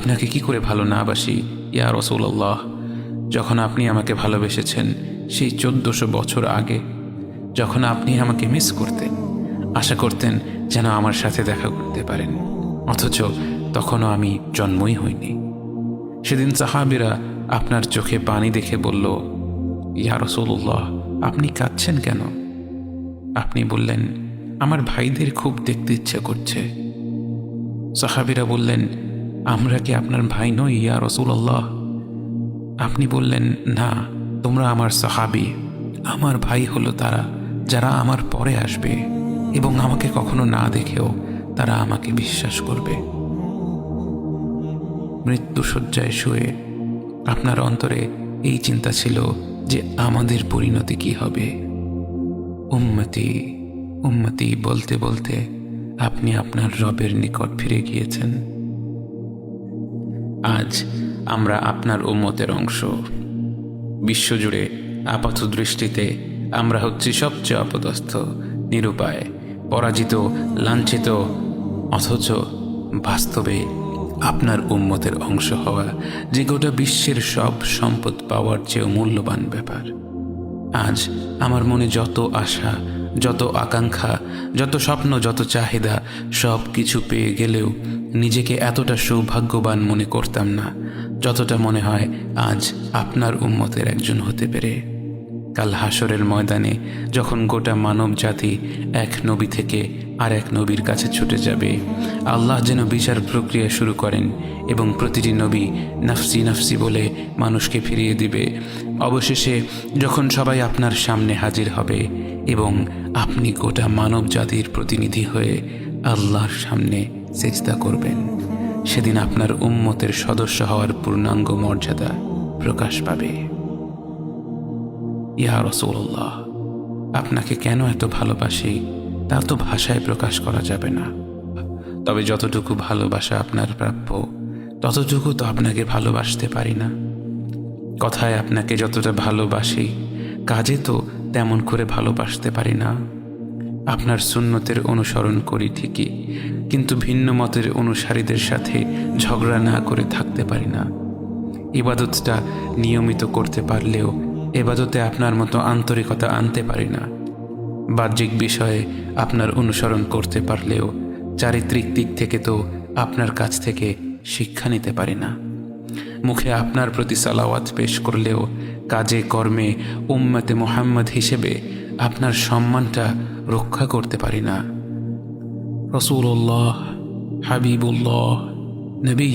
আপনাকে কি করে ভালো না বাসি ইয়া রাসূলুল্লাহ। যখন আপনি আমাকে ভালোবেসেছেন সেই 1400 বছর আগে, যখন আপনি আমাকে মিস করতেন, আশা করতেন যেন আমার সাথে দেখা করতে পারেন, অথচ তখনও আমি জন্মই হইনি। সেদিন সাহাবীরা আপনার চোখে পানি দেখে বলল, ইয়া রাসূলুল্লাহ, আপনি কাঁদছেন কেন? আপনি বললেন, আমার ভাইদের খুব দেখতে ইচ্ছে করছে। সাহাবীরা বললেন, আমরা কি আপনার ভাই নই ইয়া রাসূলুল্লাহ? আপনি বললেন, না, তোমরা আমার সাহাবী। আমার ভাই হলো তারা যারা আমার পরে আসবে এবং আমাকে কখনো না দেখেও তারা আমাকে বিশ্বাস করবে। মৃত্যুশয্যায় শুয়ে আপনার অন্তরে এই চিন্তা ছিল যে আমাদের পরিণতি কি হবে। উম্মতি উম্মতি বলতে বলতে আপনি আপনার রবের নিকট ফিরে গিয়েছেন। আজ আমরা আপনার উম্মতের অংশ। বিশ্বজুড়ে আপাত দৃষ্টিতে আমরা হচ্ছি সবচেয়ে অপদস্থ, নিরুপায়, পরাজিত, লাঞ্ছিত, অথচ বাস্তবে আপনার উম্মতের অংশ হওয়া যে গোটা বিশ্বের সব সম্পদ পাওয়ার চেয়েও মূল্যবান ব্যাপার। আজ আমার মনে যত আশা, যত আকাঙ্ক্ষা, যত স্বপ্ন, যত চাহিদা, সব কিছু পেয়ে গেলেও নিজেকে এতটা সৌভাগ্যবান মনে করতাম না যতটা মনে হয় আজ আপনার উম্মতের একজন হতে পেরে। কাল হাসরের ময়দানে যখন গোটা মানব জাতি এক নবী থেকে আর এক নবীর কাছে ছুটে যাবে, আল্লাহ যেন বিচার প্রক্রিয়া শুরু করেন এবং প্রতিটি নবী নাফসি নাফসি বলে মানুষকে ফিরিয়ে দিবে। অবশেষে যখন সবাই আপনার সামনে হাজির হবে এবং আপনি গোটা মানব জাতির প্রতিনিধি হয়ে আল্লাহর সামনে সেজদা করবেন, সেদিন আপনার উম্মতের সদস্য হওয়ার পূর্ণাঙ্গ মর্যাদা প্রকাশ পাবে। ইয়া রাসূলুল্লাহ, আপনাকে কেন এত ভালোবাসি তা তো ভাষায় প্রকাশ করা যাবে না। তবে যতটুকু ভালোবাসা আপনার প্রাপ্য ততটুকু তো আপনাকে ভালোবাসতে পারি না। কথায় আপনাকে যতটা ভালোবাসি, কাজে তো তেমন করে ভালোবাসতে পারি না। আপনার সুন্নতের অনুসরণ করি ঠিকই, কিন্তু ভিন্ন মতের অনুসারীদের সাথে ঝগড়া না করে থাকতে পারি না। ইবাদতটা নিয়মিত করতে পারলেও এবাদতে আপনার মতো আন্তরিকতা আনতে পারি না। বাহ্যিক বিষয়ে আপনার অনুসরণ করতে পারলেও চারিত্রিক দিক থেকে তো আপনার কাছ থেকে শিক্ষা নিতে পারি না। মুখে আপনার প্রতি সালাওয়াত পেশ করলেও কাজে কর্মে উম্মতে মুহাম্মদ হিসেবে আপনার সম্মানটা রক্ষা করতে পারি না। রাসূলুল্লাহ, হাবিবুল্লাহ, নবী